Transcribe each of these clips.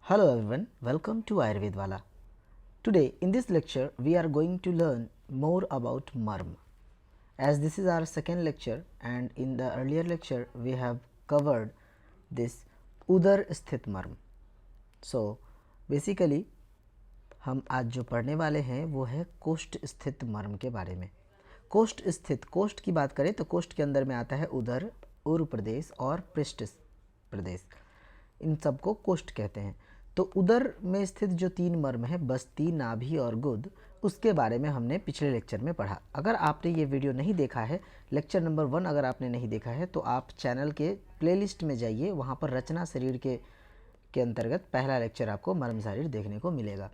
Hello everyone, welcome to Ayurvedwala. Today in this lecture we are going to learn more about marm. As this is our second lecture and in the earlier lecture we have covered this उदर स्थित मर्म. So basically हम आज जो पढ़ने वाले हैं वो है कोष्ठ स्थित मर्म के बारे में. कोष्ठ स्थित, कोष्ठ की बात करें तो कोष्ठ के अंदर में आता है उदर, उर प्रदेश और पृष्ठ प्रदेश. इन सबको कोष्ठ कहते हैं. तो उदर में स्थित जो तीन मर्म है, बस्ती, नाभि और गुद, उसके बारे में हमने पिछले लेक्चर में पढ़ा. अगर आपने ये वीडियो नहीं देखा है, लेक्चर नंबर 1 अगर आपने नहीं देखा है तो आप चैनल के प्लेलिस्ट में जाइए, वहाँ पर रचना शरीर के अंतर्गत पहला लेक्चर आपको मर्म शरीर देखने को मिलेगा.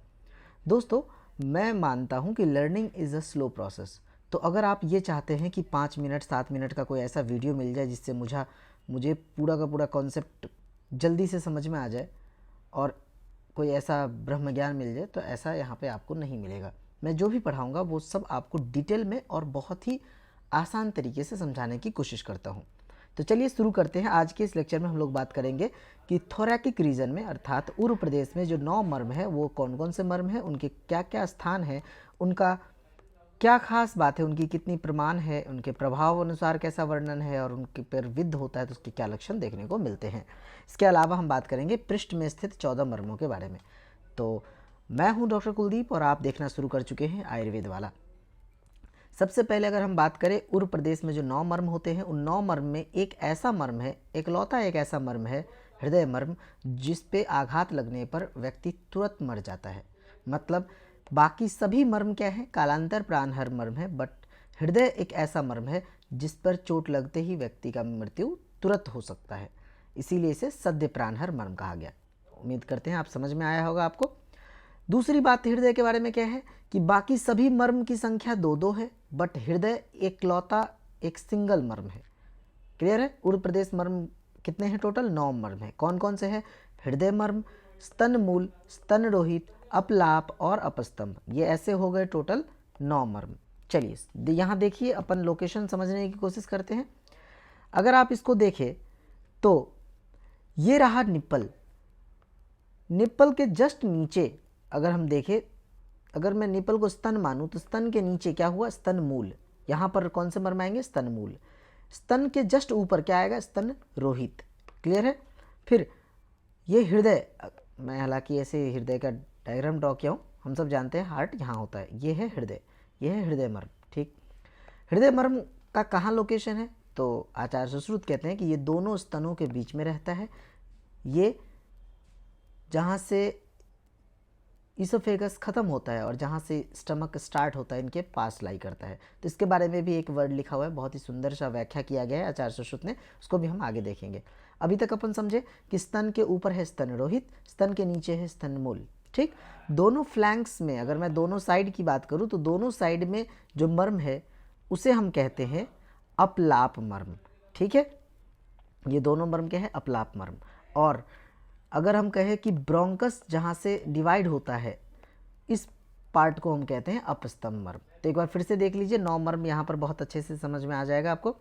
दोस्तों, मैं मानता हूँ कि learning is a slow process. तो अगर आप ये चाहते हैं कि 5 मिनट 7 मिनट का कोई ऐसा वीडियो मिल जाए जिससे मुझे पूरा का पूरा कॉन्सेप्ट जल्दी से समझ में आ जाए और कोई ऐसा ब्रह्म ज्ञान मिल जाए, तो ऐसा यहाँ पे आपको नहीं मिलेगा. मैं जो भी पढ़ाऊँगा वो सब आपको डिटेल में और बहुत ही आसान तरीके से समझाने की कोशिश करता हूँ. तो चलिए शुरू करते हैं. आज के इस लेक्चर में हम लोग बात करेंगे कि थोरैकिक रीजन में अर्थात उर्व प्रदेश में जो 9 मर्म है वो कौन कौन से मर्म हैं, उनके क्या क्या स्थान है, उनका क्या खास बात है, उनकी कितनी प्रमाण है, उनके प्रभाव अनुसार कैसा वर्णन है और उनके पर विद्ध होता है तो उसके क्या लक्षण देखने को मिलते हैं. इसके अलावा हम बात करेंगे पृष्ठ में स्थित 14 मर्मों के बारे में. तो मैं हूं डॉक्टर कुलदीप और आप देखना शुरू कर चुके हैं आयुर्वेद वाला. सबसे पहले अगर हम बात करें उर्व प्रदेश में जो 9 मर्म होते हैं, उन 9 मर्म में एक ऐसा मर्म है, एकलौता एक ऐसा मर्म है, हृदय मर्म, जिस पे आघात लगने पर व्यक्ति तुरंत मर जाता है. मतलब बाकी सभी मर्म क्या है, कालांतर प्राणहर मर्म है, बट हृदय एक ऐसा मर्म है जिस पर चोट लगते ही व्यक्ति का मृत्यु तुरंत हो सकता है. इसीलिए इसे सद्य प्राणहर मर्म कहा गया. उम्मीद करते हैं आप समझ में आया होगा आपको. दूसरी बात हृदय के बारे में क्या है कि बाकी सभी मर्म की संख्या 2-2 है, बट हृदय एकलौता एक सिंगल मर्म है. क्लियर है. उर्व प्रदेश मर्म कितने हैं टोटल? 9 मर्म है. कौन कौन से हैं? हृदय मर्म, स्तन मूल, स्तन रोहित, अपलाप और अपस्तंभ. ये ऐसे हो गए टोटल 9 मर्म. चलिए यहाँ देखिए, अपन लोकेशन समझने की कोशिश करते हैं. अगर आप इसको देखें तो ये रहा निप्पल. निप्पल के जस्ट नीचे अगर हम देखें, अगर मैं निप्पल को स्तन मानूं तो स्तन के नीचे क्या हुआ? स्तन मूल. यहाँ पर कौन से मर्म आएंगे? स्तन मूल. स्तन के जस्ट ऊपर क्या आएगा? स्तन रोहित. क्लियर है. फिर ये हृदय, मैं हालांकि ऐसे हृदय का डायग्राम ड्रॉ किया हूँ, हम सब जानते हैं हार्ट यहाँ होता है. ये है हृदय, ये है हृदय मर्म. ठीक. हृदय मर्म का कहाँ लोकेशन है? तो आचार्य सुश्रुत कहते हैं कि ये दोनों स्तनों के बीच में रहता है. ये जहाँ से इसोफेगस खत्म होता है और जहाँ से स्टमक स्टार्ट होता है, इनके पास लाई करता है. तो इसके बारे में भी एक वर्ड लिखा हुआ है, बहुत ही सुंदर सा व्याख्या किया गया है आचार्य सुश्रुत ने, उसको भी हम आगे देखेंगे. अभी तक अपन समझे कि स्तन के ऊपर है स्तन रोहित, स्तन के नीचे है स्तन मूल. ठीक. दोनों फ्लैंक्स में अगर मैं दोनों साइड की बात करूं तो दोनों साइड में जो मर्म है उसे हम कहते हैं अपलाप मर्म. ठीक है. ये दोनों मर्म क्या है? अपलाप मर्म. और अगर हम कहें कि ब्रोंकस जहाँ से डिवाइड होता है, इस पार्ट को हम कहते हैं अपस्तंभ मर्म. तो एक बार फिर से देख लीजिए, 9 मर्म यहाँ पर बहुत अच्छे से समझ में आ जाएगा आपको.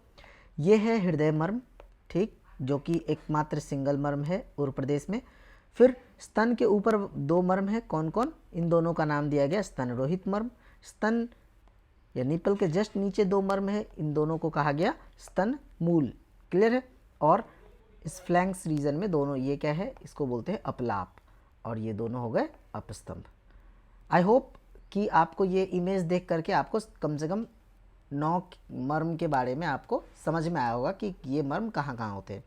ये है हृदय मर्म. ठीक. जो कि एकमात्र सिंगल मर्म है उर्व प्रदेश में. फिर स्तन के ऊपर 2 मर्म है. कौन कौन? इन दोनों का नाम दिया गया स्तन रोहित मर्म. स्तन या निप्पल के जस्ट नीचे 2 मर्म है, इन दोनों को कहा गया स्तन मूल. क्लियर है. और इस फ्लैंक्स रीजन में दोनों, ये क्या है? इसको बोलते हैं अपलाप, और ये दोनों हो गए अपस्तंभ. आई होप कि आपको ये इमेज देख करके आपको कम से कम 9 मर्म के बारे में आपको समझ में आया होगा कि ये मर्म कहाँ कहाँ होते हैं.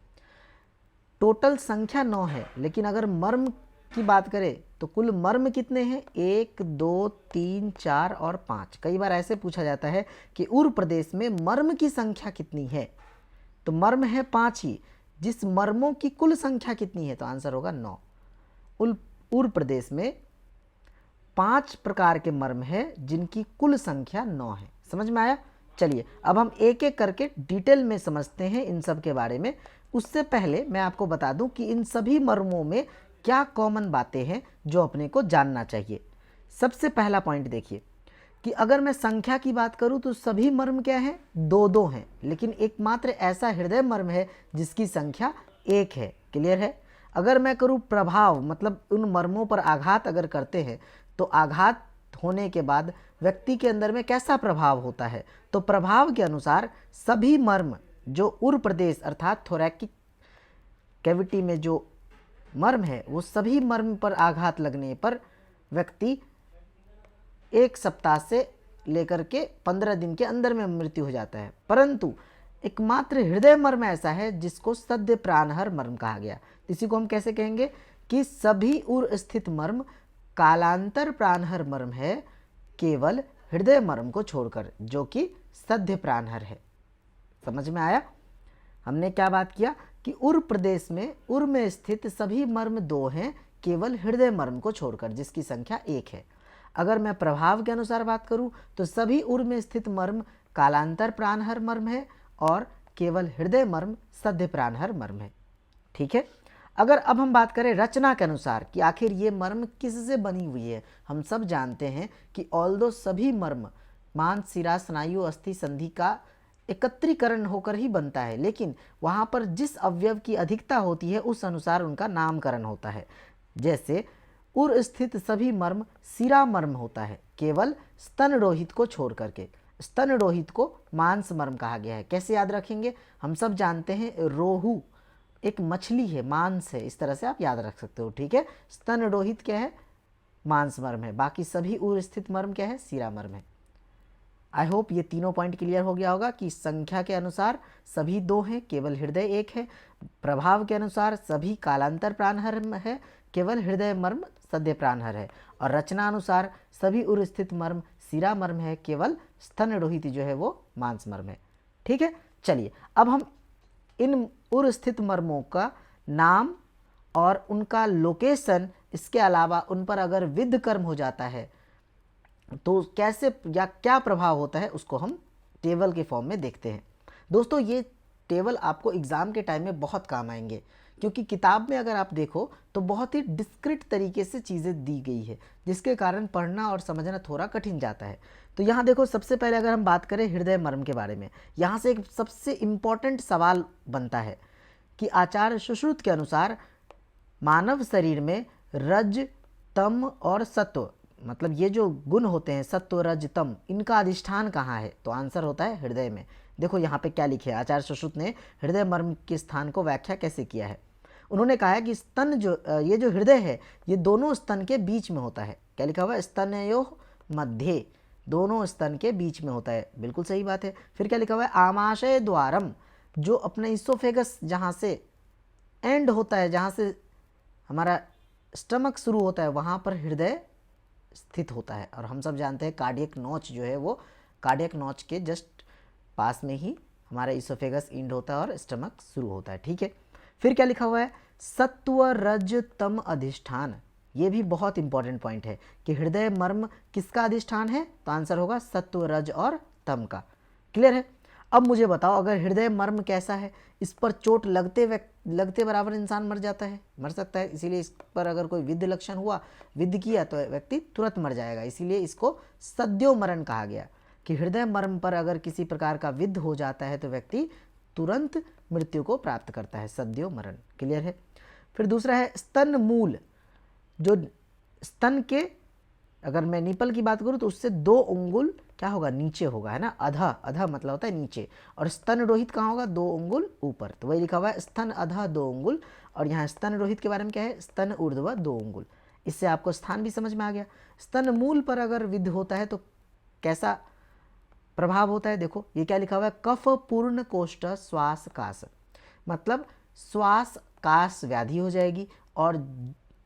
टोटल संख्या 9 है, लेकिन अगर मर्म की बात करें तो कुल मर्म कितने हैं? 1 2 3 4 और 5. कई बार ऐसे पूछा जाता है कि उर्व प्रदेश में मर्म की संख्या कितनी है, तो मर्म है 5 ही. जिस मर्मों की कुल संख्या कितनी है? तो आंसर होगा 9. उर्व प्रदेश में 5 प्रकार के मर्म है जिनकी कुल संख्या 9 है. समझ में आया. चलिए अब हम एक एक करके डिटेल में समझते हैं इन सब के बारे में. उससे पहले मैं आपको बता दूं कि इन सभी मर्मों में क्या कॉमन बातें हैं जो अपने को जानना चाहिए. सबसे पहला पॉइंट देखिए कि अगर मैं संख्या की बात करूं तो सभी मर्म क्या है? 2-2 हैं, लेकिन एकमात्र ऐसा हृदय मर्म है जिसकी संख्या 1 है. क्लियर है. अगर मैं करूँ प्रभाव, मतलब उन मर्मों पर आघात अगर करते हैं तो आघात होने के बाद व्यक्ति के अंदर में कैसा प्रभाव होता है, तो प्रभाव के अनुसार सभी मर्म जो उर प्रदेश अर्थात थोरैकिक कैविटी में जो मर्म है वो सभी मर्म पर आघात लगने पर व्यक्ति 1 सप्ताह से लेकर के 15 दिन के अंदर में मृत्यु हो जाता है। परंतु एकमात्र हृदय मर्म ऐसा है जिसको सद्य प्राणहर मर्म कहा गया। इसी को हम कैसे कहेंगे कि सभी उर स्थित मर्म कालांतर प्राणहर मर्म है, केवल हृदय मर्म को छोड़कर, जो कि सद्य प्राणहर है। समझ में आया? हमने क्या बात किया कि उर प्रदेश में उर में स्थित सभी मर्म 2 हैं, केवल हृदय मर्म को छोड़कर, जिसकी संख्या 1 है। अगर मैं प्रभाव के अनुसार बात करूं तो सभी उर में स्थित मर्म कालांतर प्राणहर मर्म है और केवल हृदय मर्म सद्य प्राणहर मर्म है। ठीक है। अगर अब हम बात करें रचना के अनुसार कि आखिर ये मर्म किससे बनी हुई है, हम सब जानते हैं कि ऑल्दो सभी मर्म मांस, सिरा, स्नायु, अस्थि, संधि का एकत्रीकरण होकर ही बनता है, लेकिन वहाँ पर जिस अवयव की अधिकता होती है उस अनुसार उनका नामकरण होता है। जैसे उर स्थित सभी मर्म सिरा मर्म होता है, केवल स्तन रोहित को छोड़ करके। स्तन रोहित को मांस मर्म कहा गया है। कैसे याद रखेंगे? हम सब जानते हैं रोहू एक मछली है, मांस है, इस तरह से आप याद रख सकते हो। ठीक है। स्तन रोहित क्या है? मांस मर्म है। बाकी सभी उर स्थित मर्म क्या है? सिरा मर्म है। आई होप ये तीनों पॉइंट क्लियर हो गया होगा कि संख्या के अनुसार सभी 2 हैं, केवल हृदय 1 है। प्रभाव के अनुसार सभी कालांतर प्राणहर है, केवल हृदय मर्म सद्य प्राणहर है। और रचना अनुसार सभी उर स्थित मर्म सिरा मर्म है, केवल स्तन रोहित जो है वो मांस मर्म है। ठीक है। चलिए अब हम इन उर स्थित मर्मों का नाम और उनका लोकेशन, इसके अलावा उन पर अगर विद्ध कर्म हो जाता है तो कैसे या क्या प्रभाव होता है उसको हम टेबल के फॉर्म में देखते हैं। दोस्तों ये टेबल आपको एग्ज़ाम के टाइम में बहुत काम आएंगे, क्योंकि किताब में अगर आप देखो तो बहुत ही डिस्क्रिट तरीके से चीज़ें दी गई है, जिसके कारण पढ़ना और समझना थोड़ा कठिन जाता है। तो यहाँ देखो, सबसे पहले अगर हम बात करें हृदय मर्म के बारे में, यहाँ से एक सबसे इम्पॉर्टेंट सवाल बनता है कि आचार्य सुश्रुत के अनुसार मानव शरीर में रज, तम और सत्व, मतलब ये जो गुण होते हैं सत्व, रज, तम, इनका अधिष्ठान कहाँ है? तो आंसर होता है हृदय में। देखो यहाँ पे क्या लिखे है, आचार्य सुश्रुत ने हृदय मर्म के स्थान को व्याख्या कैसे किया है। उन्होंने कहा है कि स्तन ये जो हृदय है ये दोनों स्तन के बीच में होता है। क्या लिखा हुआ है? स्तनयोः मध्ये, दोनों स्तन के बीच में होता है। बिल्कुल सही बात है। फिर क्या लिखा हुआ है? आमाशय द्वारम, जो अपने इसोफेगस जहाँ से एंड होता है, जहाँ से हमारा स्टमक शुरू होता है, वहाँ पर हृदय स्थित होता है। और हम सब जानते हैं कार्डियक नॉच जो है वो कार्डियक नॉच के जस्ट पास में ही हमारा इसोफेगस इंड होता है और स्टमक शुरू होता है। ठीक है। फिर क्या लिखा हुआ है? सत्व, रज, तम अधिष्ठान। ये भी बहुत इंपॉर्टेंट पॉइंट है कि हृदय मर्म किसका अधिष्ठान है? तो आंसर होगा सत्व, रज और तम का। क्लियर है? अब मुझे बताओ, अगर हृदय मर्म कैसा है? इस पर चोट लगते बराबर इंसान मर जाता है, मर सकता है। इसीलिए इस पर अगर कोई विद्ध लक्षण हुआ, विद्ध किया, तो व्यक्ति तुरंत मर जाएगा। इसीलिए इसको सद्यो मरण कहा गया कि हृदय मर्म पर अगर किसी प्रकार का विद्ध हो जाता है तो व्यक्ति तुरंत मृत्यु को प्राप्त करता है, सद्यो मरण। क्लियर है? फिर दूसरा है स्तन मूल, जो स्तन के, अगर मैं निपल की बात करूँ तो उससे 2 अंगुल क्या होगा? नीचे होगा, है ना। अधा, अधा मतलब होता है नीचे, और स्तन रोहित कहाँ होगा? 2 अंगुल ऊपर। तो वही लिखा हुआ है स्तन अधा 2 अंगुल, और यहाँ स्तन रोहित के बारे में क्या है? स्तन ऊर्ध्व 2 अंगुल। इससे आपको स्थान भी समझ में आ गया। स्तन मूल पर अगर विद्ध होता है तो कैसा प्रभाव होता है? देखो ये क्या लिखा हुआ है? कफ पूर्ण कोष्ठ श्वास कास, मतलब श्वास कास व्याधि हो जाएगी, और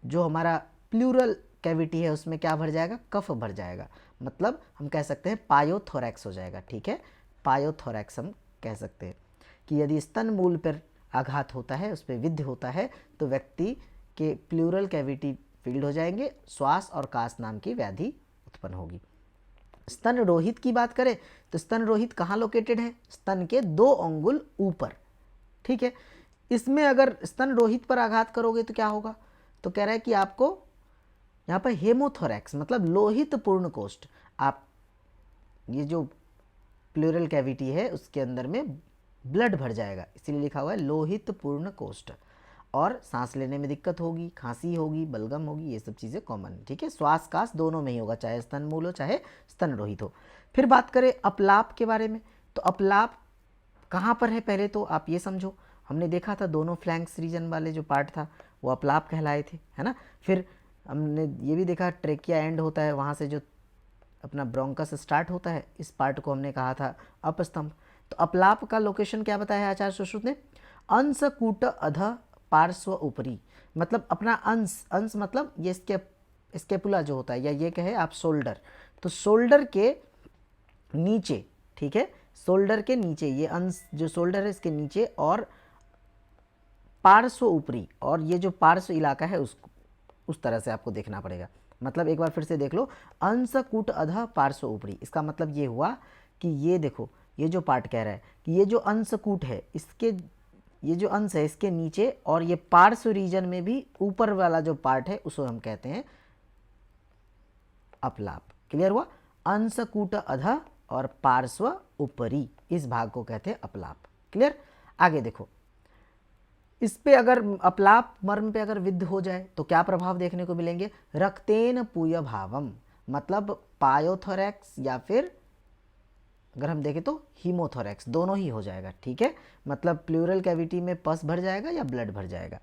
जो हमारा प्लूरल कैविटी है उसमें क्या भर जाएगा? कफ भर जाएगा। मतलब हम कह सकते हैं पायोथोरैक्स हो जाएगा। ठीक है। पायोथोरैक्स हम कह सकते हैं कि यदि स्तन मूल पर आघात होता है, उस पर विद्ध होता है, तो व्यक्ति के प्लूरल कैविटी फील्ड हो जाएंगे, श्वास और कास नाम की व्याधि उत्पन्न होगी। स्तन रोहित की बात करें तो स्तन रोहित कहाँ लोकेटेड है? स्तन के 2 अंगुल ऊपर। ठीक है। इसमें अगर स्तन रोहित पर आघात करोगे तो क्या होगा? तो कह रहा है कि आपको यहाँ पर हेमोथोरैक्स, मतलब लोहित पूर्ण कोष्ठ, आप ये जो प्लूरल कैविटी है उसके अंदर में ब्लड भर जाएगा, इसीलिए लिखा हुआ है लोहित पूर्ण कोष्ठ। और सांस लेने में दिक्कत होगी, खांसी होगी, बलगम होगी, ये सब चीज़ें कॉमन है। ठीक है, श्वास कास दोनों में ही होगा, चाहे स्तनमूल हो चाहे स्तनरोहित हो। फिर बात करें अपलाप के बारे में, तो अपलाप कहाँ पर है पहले तो आप ये समझो। हमने देखा था दोनों फ्लैंक्स रीजन वाले जो पार्ट था वो अपलाप कहलाए थे, है ना। फिर हमने ये भी देखा ट्रेकिया एंड होता है, वहाँ से जो अपना ब्रोंकस स्टार्ट होता है, इस पार्ट को हमने कहा था अपस्तंभ। तो अपलाप का लोकेशन क्या बताया है आचार्य सुश्रुत ने? अंश कूट अध पार्श्व ऊपरी, मतलब अपना अंश, अंश मतलब ये स्केपुला जो होता है, या ये कहे आप शोल्डर, तो शोल्डर के नीचे, ठीक है, शोल्डर के नीचे, ये अंश जो शोल्डर है इसके नीचे, और पार्श्व ऊपरी, और ये जो पार्श्व इलाका है उसको उस तरह से आपको देखना पड़ेगा। मतलब एक बार फिर से देख लो, अंश कूट अध पार्श्व ऊपरी, इसका मतलब ये हुआ कि ये देखो, ये जो पार्ट कह रहा है कि ये जो अंश कूट है, इसके ये जो अंश है इसके नीचे, और ये पार्श्व रीजन में भी ऊपर वाला जो पार्ट है उसको हम कहते हैं अपलाप। क्लियर हुआ? अंश कूट अध और पार्श्व ऊपरी, इस भाग को कहते हैं अपलाप। क्लियर? आगे देखो, इस पे अगर अपलाप मर्म पे अगर विद्ध हो जाए तो क्या प्रभाव देखने को मिलेंगे? रक्तेन पूय भावम, मतलब पायोथोरैक्स या फिर अगर हम देखें तो हीमोथोरैक्स, दोनों ही हो जाएगा। ठीक है, मतलब प्लूरल कैविटी में पस भर जाएगा या ब्लड भर जाएगा,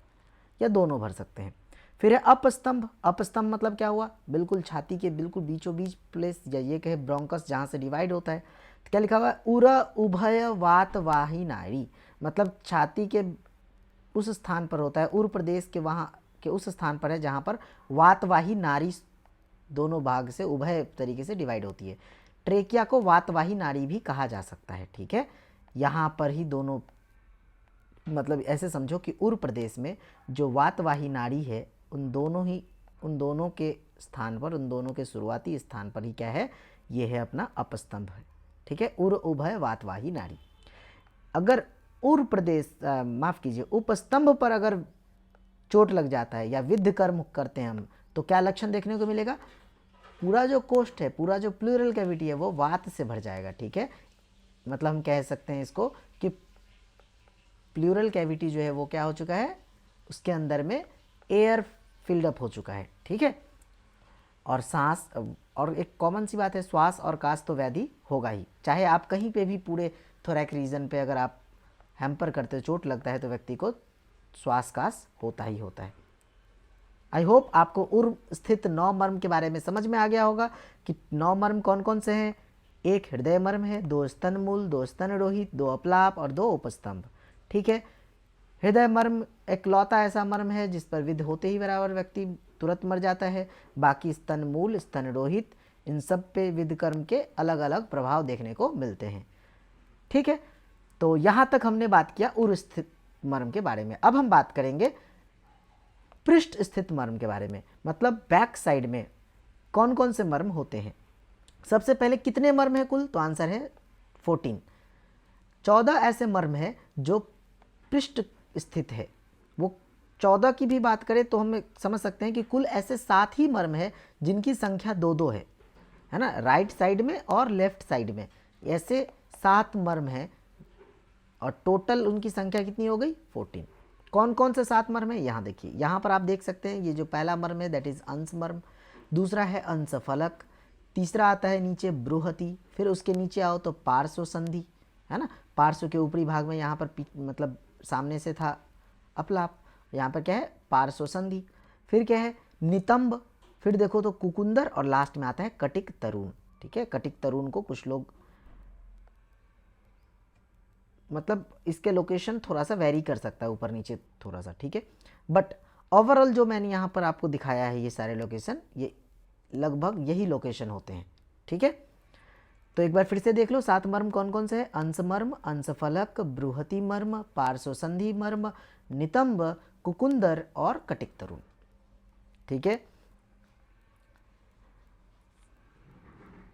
या दोनों भर सकते हैं। फिर है अपस्तंभ। अपस्तंभ मतलब क्या हुआ? बिल्कुल छाती के बिल्कुल बीचों बीच प्लेस, या ये कहे ब्रोंकस जहाँ से डिवाइड होता है। तो क्या लिखा हुआ है? उर उभय वातवाही नाड़ी, मतलब छाती के उस स्थान पर होता है, उर प्रदेश के वहाँ के उस स्थान पर है जहाँ पर वातवाही नाड़ी दोनों भाग से उभय तरीके से डिवाइड होती है। ट्रेकिया को वातवाही नाड़ी भी कहा जा सकता है। ठीक है, यहाँ पर ही दोनों, मतलब ऐसे समझो कि उर प्रदेश में जो वातवाही नाड़ी है, उन दोनों के स्थान पर, उन दोनों के शुरुआती स्थान पर ही क्या है? ये है अपना अपस्तंभ है। ठीक है, उर उभय वातवाही नाड़ी। अगर उर प्रदेश माफ़ कीजिए उपस्तंभ पर अगर चोट लग जाता है या विद्ध कर्म करते हैं हम, तो क्या लक्षण देखने को मिलेगा? पूरा जो कोष्ठ है, पूरा जो प्लूरल कैविटी है वो वात से भर जाएगा। ठीक है, मतलब हम कह सकते हैं इसको कि प्लूरल कैविटी जो है वो क्या हो चुका है? उसके अंदर में एयर फिल्ड अप हो चुका है। ठीक है, और सांस, और एक कॉमन सी बात है, श्वास और कास तो व्याधि होगा ही, चाहे आप कहीं पे भी पूरे थोरैक रीजन पे अगर आप हैम्पर करते हो, चोट लगता है तो व्यक्ति को श्वास कास होता ही होता है। आई होप आपको उर स्थित 9 मर्म के बारे में समझ में आ गया होगा कि 9 मर्म कौन कौन से हैं। एक हृदय मर्म है, 2 स्तनमूल, 2 स्तनरोहित, 2 अपलाप और 2 उपस्तंभ। ठीक है, हृदय मर्म एकलौता ऐसा मर्म है जिस पर विद्ध होते ही बराबर व्यक्ति तुरंत मर जाता है। बाकी स्तनमूल, स्तनरोहित, इन सब पे विद्ध कर्म के अलग अलग प्रभाव देखने को मिलते हैं। ठीक है, तो यहाँ तक हमने बात किया उर स्थित मर्म के बारे में। अब हम बात करेंगे पृष्ठ स्थित मर्म के बारे में, मतलब बैक साइड में कौन कौन से मर्म होते हैं। सबसे पहले कितने मर्म है कुल? तो आंसर है 14। 14 ऐसे मर्म है जो पृष्ठ स्थित है। वो 14 की भी बात करें तो हम समझ सकते हैं कि कुल ऐसे 7 ही मर्म है जिनकी संख्या 2-2 है ना, राइट साइड में और लेफ्ट साइड में ऐसे 7 मर्म है, और टोटल उनकी संख्या कितनी हो गई? 14। कौन कौन से 7 मर्म है? यहाँ देखिए, यहाँ पर आप देख सकते हैं, ये जो पहला मर्म है दैट इज अंश मर्म, दूसरा है अंश फलक, तीसरा आता है नीचे बृहति, फिर उसके नीचे आओ तो पार्श्व संधि, है ना। पार्श्व के ऊपरी भाग में यहाँ पर मतलब सामने से था अपलाप, यहाँ पर क्या है? पार्श्व संधि। फिर क्या है? नितंब, फिर देखो तो कुकुंदर, और लास्ट में आता है कटिक तरुण। ठीक है, कटिक तरुण को कुछ लोग, मतलब इसके लोकेशन थोड़ा सा वेरी कर सकता है ऊपर नीचे थोड़ा सा। ठीक है, बट ओवरऑल जो मैंने यहाँ पर आपको दिखाया है ये सारे लोकेशन, ये लगभग यही लोकेशन होते हैं। ठीक है, तो एक बार फिर से देख लो 7 मर्म कौन कौन से हैं? अंश मर्म, अंश फलक, बृहति मर्म, पार्श्व संधि मर्म, नितंब, कुकुंदर और कटिक तरुण। ठीक है,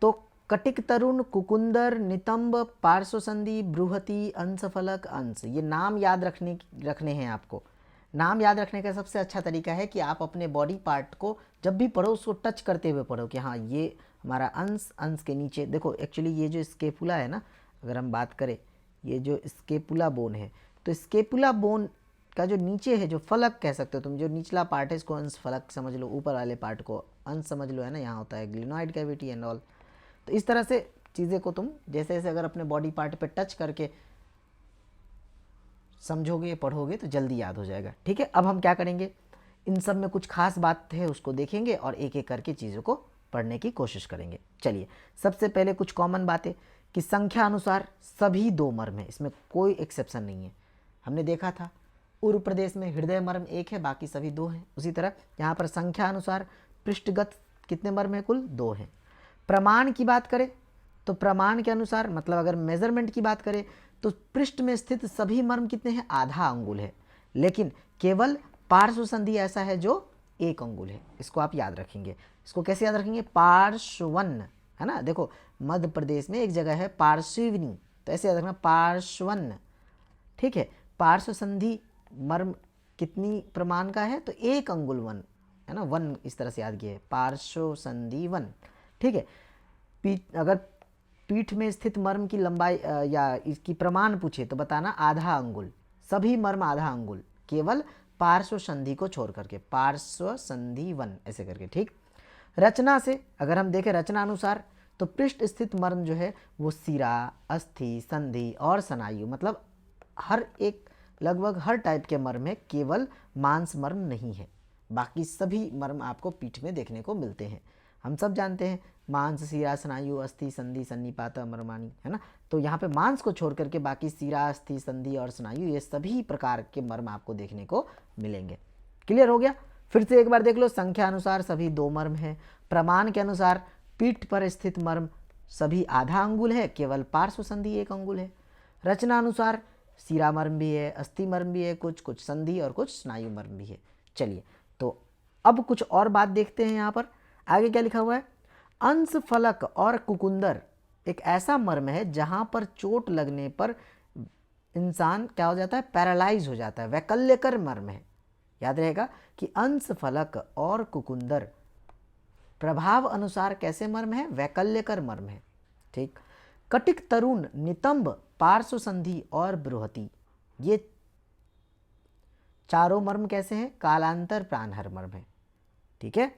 तो कटिक तरुण, कुकुंदर, नितंब, पार्श्व संधि, बृहति, अंश फलक, अंश, ये नाम याद रखने हैं आपको। नाम याद रखने का सबसे अच्छा तरीका है कि आप अपने बॉडी पार्ट को जब भी पढ़ो उसको टच करते हुए पढ़ो कि हाँ ये हमारा अंश, अंश के नीचे देखो, एक्चुअली ये जो स्केपुला है ना, अगर हम बात करें ये जो स्केपुला बोन है, तो स्केपुला बोन का जो नीचे है, जो फलक कह सकते हो तुम, जो निचला पार्ट है इसको अंश फलक समझ लो, ऊपर वाले पार्ट को अंश समझ लो, है ना, यहाँ होता है ग्लिनोइड कैविटी एंड ऑल। तो इस तरह से चीज़ें को तुम जैसे जैसे अगर अपने बॉडी पार्ट पे टच करके समझोगे पढ़ोगे तो जल्दी याद हो जाएगा। ठीक है, अब हम क्या करेंगे, इन सब में कुछ खास बात है उसको देखेंगे और एक एक करके चीज़ों को पढ़ने की कोशिश करेंगे। चलिए, सबसे पहले कुछ कॉमन बातें कि संख्या अनुसार सभी 2 मर्म है, इसमें कोई एक्सेप्शन नहीं है। हमने देखा था उर प्रदेश में हृदय मर्म 1 है, बाकी सभी 2 हैं। उसी तरह यहाँ पर संख्या अनुसार पृष्ठगत कितने मर्म है, कुल 2 हैं। प्रमाण की बात करें तो प्रमाण के अनुसार, मतलब अगर मेजरमेंट की बात करें तो पृष्ठ में स्थित सभी मर्म कितने हैं, आधा अंगुल है, लेकिन केवल पार्श्व संधि ऐसा है जो 1 अंगुल है। इसको आप याद रखेंगे। इसको कैसे याद रखेंगे, पार्श्वन, है ना। देखो मध्य प्रदेश में एक जगह है पार्श्विनी, तो ऐसे याद रखना पार्श्वन। ठीक है, पार्श्व संधि मर्म कितनी प्रमाण का है, तो 1 अंगुल 1, है ना, 1 इस तरह से याद किया है, पार्श्व संधि 1। ठीक है, अगर पीठ में स्थित मर्म की लंबाई या इसकी प्रमाण पूछे तो बताना आधा अंगुल, सभी मर्म आधा अंगुल, केवल पार्श्व संधि को छोड़ करके, पार्श्व संधि 1 ऐसे करके। ठीक, रचना से अगर हम देखें रचना अनुसार तो पृष्ठ स्थित मर्म जो है वो सिरा, अस्थि, संधि और स्नायु, मतलब हर एक लगभग हर टाइप के मर्म है, केवल मांस मर्म नहीं है। बाकी सभी मर्म आपको पीठ में देखने को मिलते हैं। हम सब जानते हैं मांस, सिरा, स्नायु, अस्थि, संधि, सन्निपात, मर्माणी, है ना। तो यहाँ पे मांस को छोड़ करके बाकी सिरा, अस्थि, संधि और स्नायु, ये सभी प्रकार के मर्म आपको देखने को मिलेंगे। क्लियर हो गया। फिर से एक बार देख लो, संख्या अनुसार सभी 2 मर्म है। प्रमाण के अनुसार पीठ पर स्थित मर्म सभी आधा अंगुल है, केवल पार्श्व संधि 1 अंगुल है। रचना अनुसार सिरा मर्म भी है, अस्थि मर्म भी है, कुछ कुछ संधि और कुछ स्नायु मर्म भी है। चलिए, तो अब कुछ और बात देखते हैं। यहाँ पर आगे क्या लिखा हुआ है, अंश फलक और कुकुंदर एक ऐसा मर्म है जहां पर चोट लगने पर इंसान क्या हो जाता है, पैरालाइज हो जाता है, वैकल्यकर मर्म है। याद रहेगा कि अंश फलक और कुकुंदर प्रभाव अनुसार कैसे मर्म है, वैकल्यकर मर्म है। ठीक, कटिक, तरुण, नितंब, पार्श्व संधि और बृहति, ये चारों मर्म कैसे हैं, कालांतर प्राणहर मर्म है। ठीक है,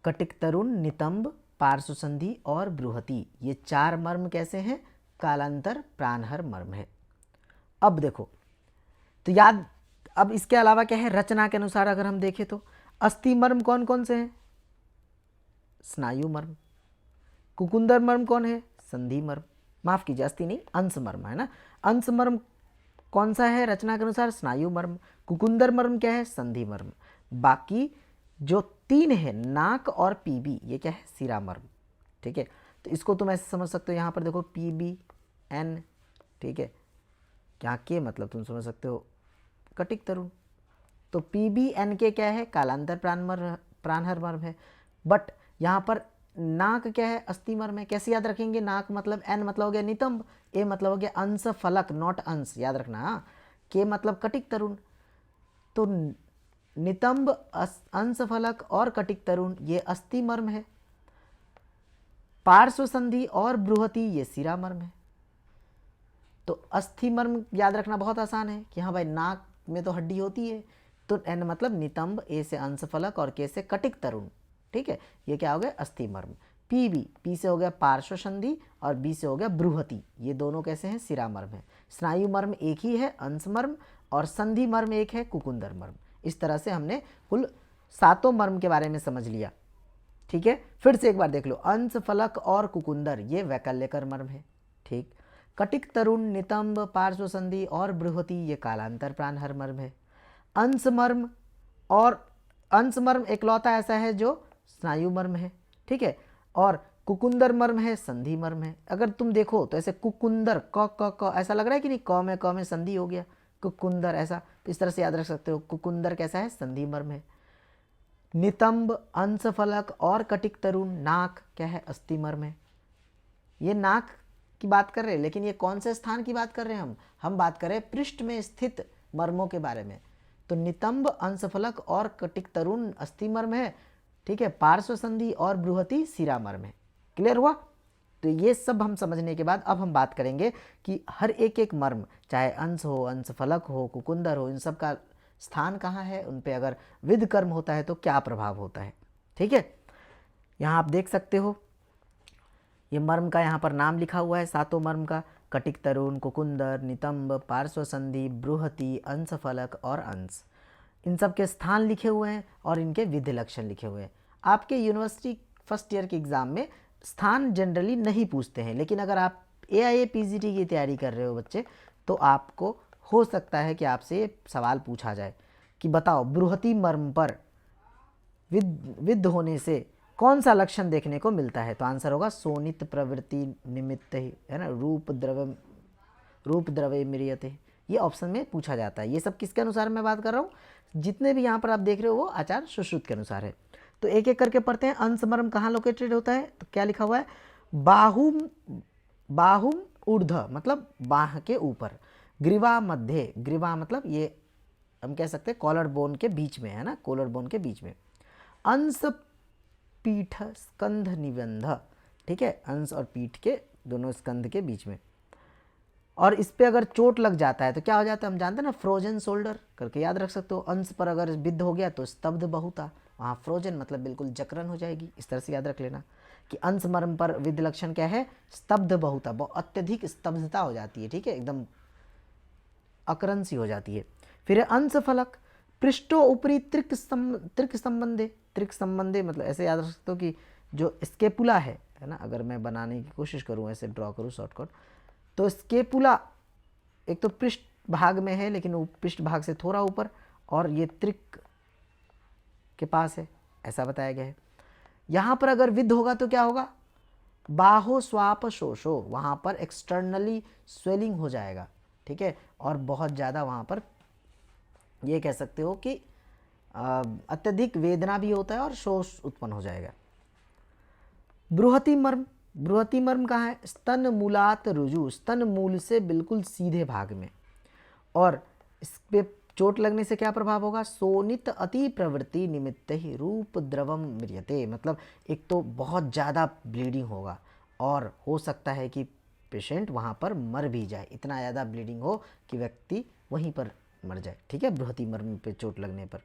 कटिक, तरुण, नितंब, पार्श्व संधि और बृहति, ये 4 मर्म कैसे हैं, कालांतर प्राणहर मर्म है। अब देखो तो याद, अब इसके अलावा क्या है, रचना के अनुसार अगर हम देखें तो अस्थि मर्म कौन कौन से हैं, स्नायु मर्म। कुकुंदर मर्म कौन है, संधि मर्म, माफ कीजिए अस्थि नहीं, अंश मर्म, है ना। अंश मर्म कौन सा है रचना के अनुसार, स्नायु मर्म। कुकुंदर मर्म क्या है, संधि मर्म। बाकी जो 3 है, नाक और पीबी, ये क्या है, सिरा मर्म। ठीक है, तो इसको तुम ऐसे समझ सकते हो, यहाँ पर देखो पीबी एन, ठीक है, क्या के मतलब तुम समझ सकते हो कटिक, तरुण, तो पीबी एन के क्या है, कालांतर प्राणहर मर्म है। बट यहाँ पर नाक क्या है, अस्थि मर्म है। कैसे याद रखेंगे, नाक मतलब, एन मतलब हो गया नितंब, ए मतलब हो गया अंश फलक, नॉट अंश, याद रखना। के मतलब कटिक, तरुण, तो नितंब, अंश फलक और कटिक, तरुण ये अस्थि मर्म है। पार्श्व संधि और बृहति ये सिरा मर्म है। तो अस्थि मर्म याद रखना बहुत आसान है कि हाँ भाई नाक में तो हड्डी होती है, तो एन मतलब नितंब, ए से अंश फलक और के से कटिक, तरुण। ठीक है, ये क्या हो गया, अस्थि मर्म। पीबी, पी से हो गया पार्श्व संधि और बी से हो गया बृहति, ये दोनों कैसे हैं, सिरा मर्म है। स्नायु मर्म एक ही है, अंश मर्म, और संधि मर्म एक है, कुकुंदर मर्म। इस तरह से हमने कुल 7 मर्म के बारे में समझ लिया। ठीक है, फिर से एक बार देख लो, अंश फलक और कुकुंदर ये वैकल्यकर मर्म है। ठीक, कटिक, तरुण, नितंब, पार्श्व संधि और बृहति ये कालांतर प्राणहर मर्म है। अंश मर्म और अंश मर्म एकलौता ऐसा है जो स्नायु मर्म है। ठीक है, और कुकुंदर मर्म है, संधि मर्म है। अगर तुम देखो तो ऐसे कुकुंदर, क ऐसा लग रहा है कि नहीं, क में संधि हो गया, कुकुंदर ऐसा, तो इस तरह से याद रख सकते हो, कुकुंदर कैसा है, संधि मर्म है। नितंब, अंश फलक और कटिक, तरुण, नाक क्या है, अस्थि मर्म है। ये नाक की बात कर रहे हैं, लेकिन ये कौन से स्थान की बात कर रहे हैं, हम बात कर रहे हैं पृष्ठ में स्थित मर्मों के बारे में। तो नितंब, अंश फलक और कटिक, तरुण अस्थि मर्म है। ठीक है, पार्श्व संधि और बृहति सिरा मर्म है। क्लियर हुआ। तो ये सब हम समझने के बाद अब हम बात करेंगे कि हर एक एक मर्म, चाहे अंश हो, अंश फलक हो, कुकुंदर हो, इन सब का स्थान कहाँ है, उन पे अगर विद कर्म होता है तो क्या प्रभाव होता है। ठीक है, यहाँ आप देख सकते हो ये मर्म का यहाँ पर नाम लिखा हुआ है, सातों मर्म का, कटिक तरुण, कुकुंदर, नितंब, पार्श्व संधि, बृहति, अंश फलक और अंश, इन सब के स्थान लिखे हुए हैं और इनके विधि लक्षण लिखे हुए हैं। आपके यूनिवर्सिटी फर्स्ट ईयर के एग्ज़ाम में स्थान जनरली नहीं पूछते हैं, लेकिन अगर आप AIA PGT की तैयारी कर रहे हो बच्चे, तो आपको हो सकता है कि आपसे ये सवाल पूछा जाए कि बताओ बृहति मर्म पर विद्ध होने से कौन सा लक्षण देखने को मिलता है। तो आंसर होगा सोनित प्रवृत्ति निमित्त ही, है ना, रूप द्रव्य म्रियते, ये ऑप्शन में पूछा जाता है। ये सब किसके अनुसार मैं बात कर रहा हूँ, जितने भी यहाँ पर आप देख रहे हो वो आचार्य सुश्रुत के अनुसार है। तो एक एक करके पढ़ते हैं। अंश मर्म कहाँ लोकेटेड होता है, तो क्या लिखा हुआ है, बाहुम ऊर्ध्व मतलब बाह के ऊपर, ग्रीवा मध्य, ग्रीवा मतलब ये हम कह सकते हैं कॉलर बोन के बीच में, है ना, कॉलर बोन के बीच में, अंश पीठ स्कंध निबंध, ठीक है, अंश और पीठ के दोनों स्कंध के बीच में। और इस पे अगर चोट लग जाता है तो क्या हो जाता है, हम जानते हैं ना, फ्रोजन शोल्डर करके याद रख सकते हो। अंश पर अगर विद्ध हो गया तो स्तब्ध बहुता, वहाँ फ्रोजन मतलब बिल्कुल जकरन हो जाएगी, इस तरह से याद रख लेना कि अंश मर्म पर विद्ध लक्षण क्या है, स्तब्ध बहुता, बहुत अत्यधिक स्तब्धता हो जाती है, ठीक है, एकदम अकरन सी हो जाती है। फिर है अंश फलक, पृष्ठो ऊपरी त्रिक संबंधे, मतलब ऐसे याद रख सकते हो कि जो स्केपुला है ना, अगर मैं बनाने की कोशिश करूँ, ऐसे ड्रॉ करूँ शॉर्टकट, तो स्केपुला एक तो पृष्ठ भाग में है, लेकिन पृष्ठ भाग से थोड़ा ऊपर, और ये त्रिक के पास है, ऐसा बताया गया है। यहाँ पर अगर विद्ध होगा तो क्या होगा, बाहो स्वाप शोषो, वहाँ पर एक्सटर्नली स्वेलिंग हो जाएगा, ठीक है, और बहुत ज़्यादा वहाँ पर ये कह सकते हो कि अत्यधिक वेदना भी होता है और शोष उत्पन्न हो जाएगा। बृहति मर्म कहाँ है, स्तन मूलात रुजु, स्तन मूल से बिल्कुल सीधे भाग में, और इस पे चोट लगने से क्या प्रभाव होगा, सोनित अति प्रवृत्ति निमित्त ही रूप द्रवम म्रियते, मतलब एक तो बहुत ज़्यादा ब्लीडिंग होगा और हो सकता है कि पेशेंट वहाँ पर मर भी जाए, इतना ज़्यादा ब्लीडिंग हो कि व्यक्ति वहीं पर मर जाए, ठीक है, बृहति मर्म पे चोट लगने पर।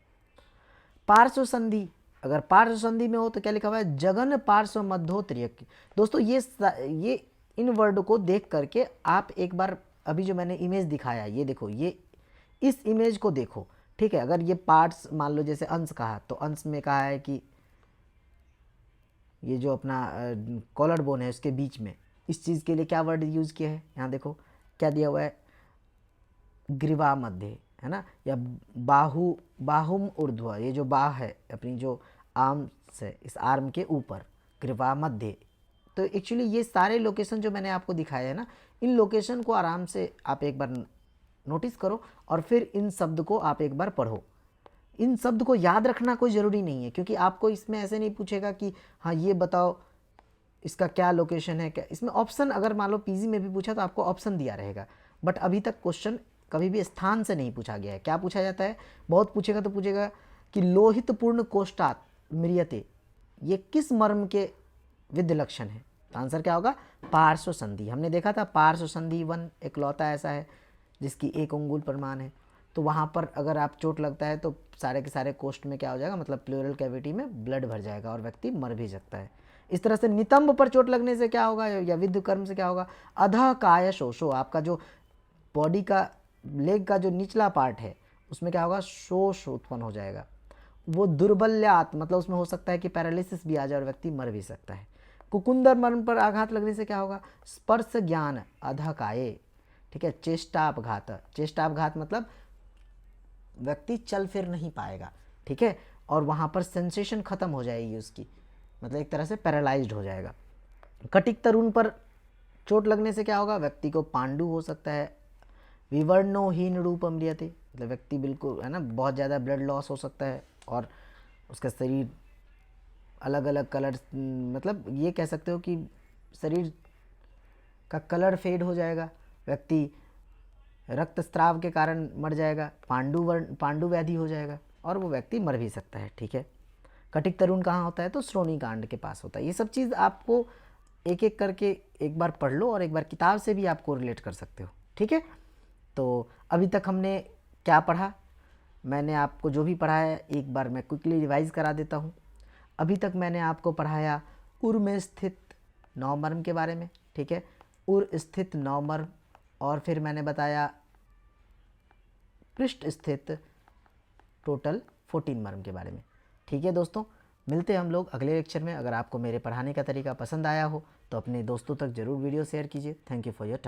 पार्श्व संधि, अगर पार्श्व संधि में हो तो क्या लिखा हुआ है, जगन पार्श्व मध्योत्तरीयक। दोस्तों ये इन वर्ड को देख करके आप एक बार अभी जो मैंने इमेज दिखाया, ये देखो, ये इस इमेज को देखो, ठीक है, अगर ये पार्ट्स मान लो जैसे अंश कहा, तो अंश में कहा है कि ये जो अपना कॉलर बोन है उसके बीच में, इस चीज़ के लिए क्या वर्ड यूज़ किया है, यहाँ देखो क्या दिया हुआ है, ग्रीवा मध्य, है ना, या बाहुम ऊर्ध्व, ये जो बाह है अपनी जो आर्म से, इस आर्म के ऊपर, ग्रीवा मध्य। तो एक्चुअली ये सारे लोकेशन जो मैंने आपको दिखाए हैं ना, इन लोकेशन को आराम से आप एक बार नोटिस करो और फिर इन शब्द को आप एक बार पढ़ो। इन शब्द को याद रखना कोई ज़रूरी नहीं है, क्योंकि आपको इसमें ऐसे नहीं पूछेगा कि हाँ ये बताओ इसका क्या लोकेशन है, क्या इसमें ऑप्शन, अगर मान लो PG में भी पूछा तो आपको ऑप्शन दिया रहेगा, बट अभी तक क्वेश्चन कभी भी स्थान से नहीं पूछा गया है। क्या पूछा जाता है, बहुत पूछेगा तो पूछेगा कि लोहित पूर्ण कोष्ठात म्रियते, ये किस मर्म के विद्ध लक्षण है, तो आंसर क्या होगा, पार्श्व संधि। हमने देखा था पार्श्व संधि 1 एकलौता ऐसा है जिसकी 1 अंगुल प्रमाण है, तो वहाँ पर अगर आप चोट लगता है तो सारे के सारे कोष्ठ में क्या हो जाएगा, मतलब प्लूरल कैविटी में ब्लड भर जाएगा और व्यक्ति मर भी सकता है। इस तरह से नितंब पर चोट लगने से क्या होगा, या विद्ध कर्म से क्या होगा, अधः काय शोषो, आपका जो बॉडी का लेग का जो निचला पार्ट है उसमें क्या होगा, शोष उत्पन्न हो जाएगा। वो दुर्बल्यात, मतलब उसमें हो सकता है कि पैरालिसिस भी आ जाए और व्यक्ति मर भी सकता है। कुकुंदर मर्म पर आघात लगने से क्या होगा, स्पर्श ज्ञान अधः काये, ठीक है, चेष्टापघात मतलब व्यक्ति चल फिर नहीं पाएगा, ठीक है, और वहाँ पर सेंसेशन खत्म हो जाएगी उसकी, मतलब एक तरह से पैरालाइज्ड हो जाएगा। कटिक तरुण पर चोट लगने से क्या होगा, व्यक्ति को पांडु हो सकता है। विवर्णोहीन रूप म्रियते, मतलब व्यक्ति बिल्कुल, है ना, बहुत ज़्यादा ब्लड लॉस हो सकता है और उसका शरीर अलग अलग कलर, मतलब ये कह सकते हो कि शरीर का कलर फेड हो जाएगा, व्यक्ति रक्तस्राव के कारण मर जाएगा, पांडु व्याधि हो जाएगा और वो व्यक्ति मर भी सकता है, ठीक है। कटिक तरुण कहाँ होता है, तो श्रोणी कांड के पास होता है। ये सब चीज़ आपको एक एक करके एक बार पढ़ लो और एक बार किताब से भी आप कोरिलेट कर सकते हो, ठीक है। तो अभी तक हमने क्या पढ़ा, मैंने आपको जो भी पढ़ाया एक बार मैं क्विकली रिवाइज करा देता हूँ। अभी तक मैंने आपको पढ़ाया उर में स्थित नवमर्म के बारे में, ठीक है, उर स्थित नवमर्म, और फिर मैंने बताया पृष्ठ स्थित टोटल 14 मर्म के बारे में, ठीक है दोस्तों। मिलते हैं हम लोग अगले लेक्चर में। अगर आपको मेरे पढ़ाने का तरीका पसंद आया हो तो अपने दोस्तों तक ज़रूर वीडियो शेयर कीजिए। Thank you for your time.